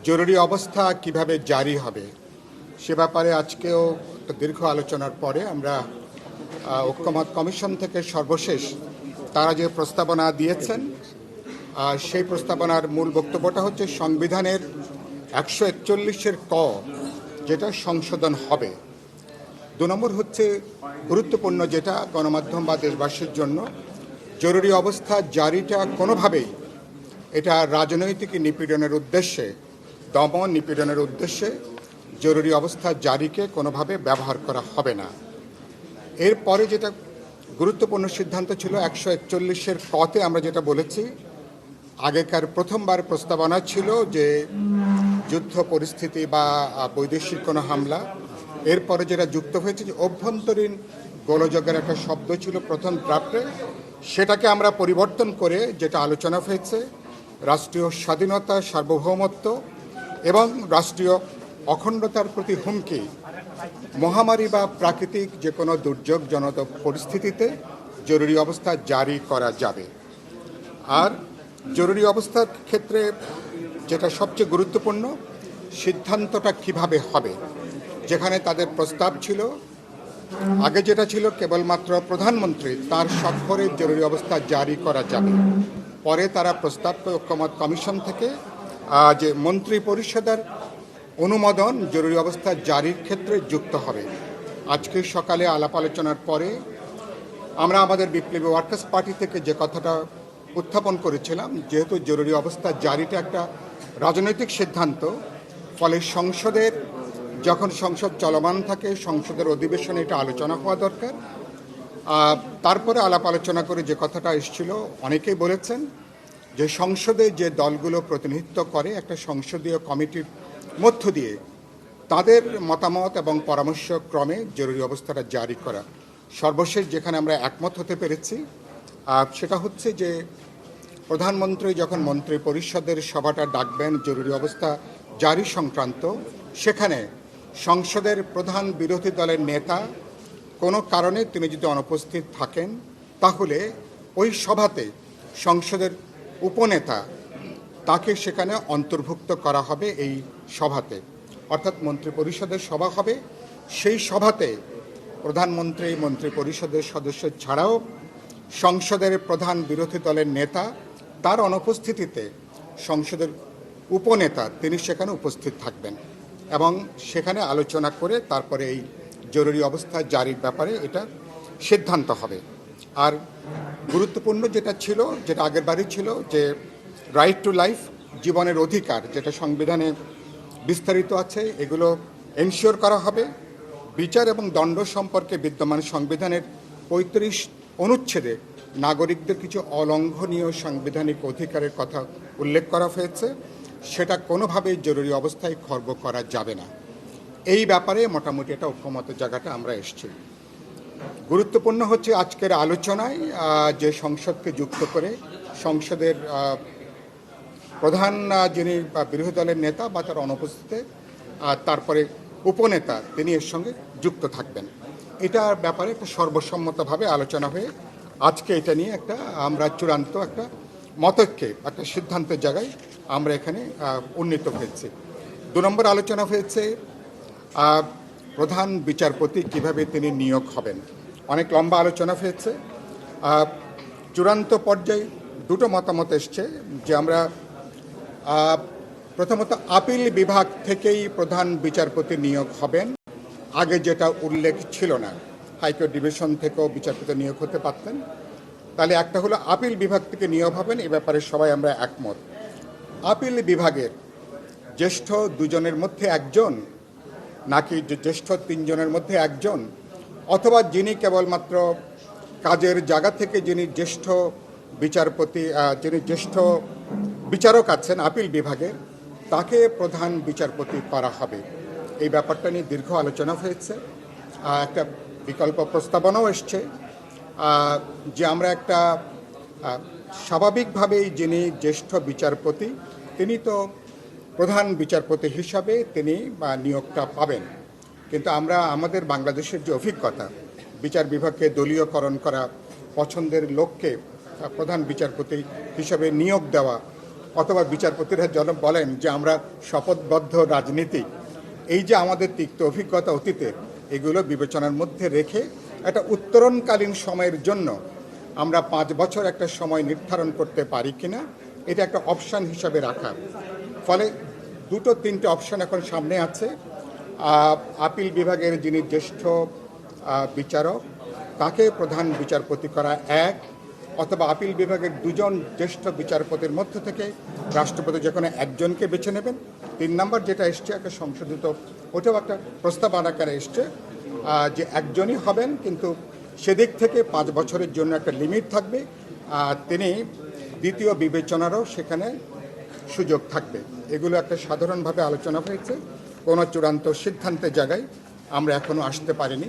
জরুরি অবস্থা কিভাবে জারি হবে সে ব্যাপারে আজকেও একটা দীর্ঘ আলোচনার পরে আমরা ঐক্যমত কমিশন থেকে সর্বশেষ তারা যে প্রস্তাবনা দিয়েছেন সেই প্রস্তাবনার মূল বক্তব্যটা হচ্ছে সংবিধানের 141-এর ক যেটা সংশোধন হবে। 2 নম্বর হচ্ছে গুরুত্বপূর্ণ যেটা গণমাধ্যম বা দেশবাসীর জন্য, জরুরি অবস্থা জারিটা কোনোভাবেই এটা রাজনৈতিক নিপীড়নের উদ্দেশ্যে, দমন নিপীড়নের উদ্দেশ্যে জরুরি অবস্থা জারিকে কোনোভাবে ব্যবহার করা হবে না। এরপরে যেটা গুরুত্বপূর্ণ সিদ্ধান্ত ছিল 141-এর কতে আমরা যেটা বলেছি, আগেকার প্রথমবার প্রস্তাবনা ছিল যে যুদ্ধ পরিস্থিতি বা বৈদেশিক কোনো হামলা, এরপরে যেটা যুক্ত হয়েছে যে অভ্যন্তরীণ গোলযোগের একটা শব্দ ছিল প্রথম ড্রাফটে, সেটাকে আমরা পরিবর্তন করে যেটা আলোচনা হয়েছে রাষ্ট্রীয় স্বাধীনতা, সার্বভৌমত্ব এবং রাষ্ট্রীয় অখণ্ডতার প্রতি হুমকি, মহামারী বা প্রাকৃতিক যে কোনো দুর্যোগজনিত পরিস্থিতিতে জরুরি অবস্থা জারি করা যাবে। আর জরুরি অবস্থার ক্ষেত্রে যেটা সবচেয়ে গুরুত্বপূর্ণ, সিদ্ধান্তটা কিভাবে হবে, যেখানে তাদের প্রস্তাব ছিল আগে যেটা ছিল কেবলমাত্র প্রধানমন্ত্রী তার স্বাক্ষরে জরুরি অবস্থা জারি করা যাবে, পরে তারা প্রস্তাব ঐক্যমত কমিশন থেকে যে মন্ত্রী পরিষদের অনুমোদন জরুরি অবস্থা জারির ক্ষেত্রে যুক্ত হবে। আজকে সকালে আলাপ আলোচনার পরে আমরা আমাদের বিপ্লবী ওয়ার্কার্স পার্টি থেকে যে কথাটা উত্থাপন করেছিলাম, যেহেতু জরুরি অবস্থা জারিটা একটা রাজনৈতিক সিদ্ধান্ত, ফলে সংসদের যখন সংসদ চলমান থাকে সংসদের অধিবেশনে এটা আলোচনা হওয়া দরকার। তারপরে আলাপ আলোচনা করে যে কথাটা এসেছিল, অনেকেই বলেছেন যে সংসদে যে দলগুলো প্রতিনিধিত্ব করে একটা সংসদীয় কমিটির মধ্য দিয়ে তাদের মতামত এবং পরামর্শ ক্রমে জরুরি অবস্থাটা জারি করা। সর্বশেষ যেখানে আমরা একমত হতে পেরেছি সেটা হচ্ছে যে প্রধানমন্ত্রী যখন মন্ত্রী পরিষদের সভাটা ডাকবেন জরুরি অবস্থা জারি সংক্রান্ত, সেখানে সংসদের প্রধান বিরোধী দলের নেতা কোনো কারণে তিনি যদি অনুপস্থিত থাকেন, তাহলে ওই সভাতে সংসদের উপনেতা তাকে সেখানে অন্তর্ভুক্ত করা হবে এই সভাতে। অর্থাৎ মন্ত্রী পরিষদের সভা হবে, সেই সভাতে প্রধানমন্ত্রী মন্ত্রী পরিষদের সদস্য ছাড়াও সংসদের প্রধান বিরোধী দলের নেতা তার অনুপস্থিতিতে সংসদের উপনেতা তিনি সেখানে উপস্থিত থাকবেন এবং সেখানে আলোচনা করে তারপরে এই জরুরি অবস্থা জারির ব্যাপারে এটা সিদ্ধান্ত হবে। আর গুরুত্বপূর্ণ যেটা ছিল, যেটা আগের বারই ছিল, যে রাইট টু লাইফ, জীবনের অধিকার, যেটা সংবিধানে বিস্তারিত আছে, এগুলো এনশিওর করা হবে। বিচার এবং দণ্ড সম্পর্কে বিদ্যমান সংবিধানের 35 অনুচ্ছেদে নাগরিকদের কিছু অলঙ্ঘনীয় সাংবিধানিক অধিকারের কথা উল্লেখ করা হয়েছে, সেটা কোনোভাবেই জরুরি অবস্থায় খর্ব করা যাবে না। এই ব্যাপারে মোটামুটি একটা ঐক্যমতের জায়গাটা আমরা এসেছি। গুরুত্বপূর্ণ হচ্ছে আজকের আলোচনায় যে সংসদকে যুক্ত করে সংসদের প্রধান যিনি বিরোধী দলের নেতা বা তার অনুপস্থিতিতে তারপরে উপনেতা তিনি এর সঙ্গে যুক্ত থাকবেন, এটার ব্যাপারে একটা সর্বসম্মতভাবে আলোচনা হয়ে আজকে এটা নিয়ে একটা আমরা চূড়ান্ত একটা মতৈক্যে একটা সিদ্ধান্তের জায়গায় আমরা এখানে উন্নীত হয়েছি। 2 নম্বর আলোচনা হয়েছে প্রধান বিচারপতি কিভাবে তিনি নিয়োগ হবেন। অনেক লম্বা আলোচনা হয়েছে। চূড়ান্ত পর্যায়ে 2টো মতামত এসছে যে আমরা প্রথমত আপিল বিভাগ থেকেই প্রধান বিচারপতি নিয়োগ হবেন, আগে যেটা উল্লেখ ছিল না, হাইকোর্ট ডিভিশন থেকেও বিচারপতি নিয়োগ হতে পারতেন। তাহলে একটা হলো আপিল বিভাগ থেকে নিয়োগ হবেন, এ ব্যাপারে সবাই আমরা একমত। আপিল বিভাগের জ্যেষ্ঠ 2 জনের মধ্যে একজন, নাকি জ্যেষ্ঠ 3 জনের মধ্যে একজন, অথবা যিনি কেবলমাত্র কাজের জায়গা থেকে যিনি জ্যেষ্ঠ বিচারপতি, যিনি জ্যেষ্ঠ বিচারক আছেন আপিল বিভাগের, তাকে প্রধান বিচারপতি করা হবে। এই ব্যাপারটা নিয়ে দীর্ঘ আলোচনা হয়েছে। একটা বিকল্প প্রস্তাবনাও এসছে যে আমরা একটা স্বাভাবিকভাবেই যিনি জ্যেষ্ঠ বিচারপতি তিনি তো প্রধান বিচারপতি হিসাবে তিনি নিয়োগটা পাবেন, কিন্তু আমরা আমাদের বাংলাদেশের যে অভিজ্ঞতা, বিচার বিভাগকে দলীয়করণ করা, পছন্দের লোককে প্রধান বিচারপতি হিসাবে নিয়োগ দেওয়া, অথবা বিচারপতিরা যেন বলেন যে আমরা শপথবদ্ধ রাজনীতি, এই যে আমাদের তিক্ত অভিজ্ঞতা অতীতের, এগুলো বিবেচনার মধ্যে রেখে একটা উত্তরণকালীন সময়ের জন্য আমরা 5 বছর একটা সময় নির্ধারণ করতে পারি কিনা, এটা একটা অপশান হিসাবে রাখা। ফলে 2-3টে অপশান এখন সামনে আছে। আপিল বিভাগের যিনি জ্যেষ্ঠ বিচারক, তাকে প্রধান বিচারপতি করা এক, অথবা আপিল বিভাগের 2জন জ্যেষ্ঠ বিচারপতির মধ্য থেকে রাষ্ট্রপতি যেখানে একজনকে বেছে নেবেন। 3 নম্বর যেটা এসছে একটা সংশোধিত, ওটাও একটা প্রস্তাব আকারে এসছে যে একজনই হবেন, কিন্তু সেদিক থেকে 5 বছরের জন্য একটা লিমিট থাকবে, আর তিনি দ্বিতীয় বিবেচনারও সেখানে সুযোগ থাকবে। এগুলো একটা সাধারণভাবে আলোচনা হয়েছে, কোনো চূড়ান্ত সিদ্ধান্তের জায়গায় আমরা এখনও আসতে পারিনি।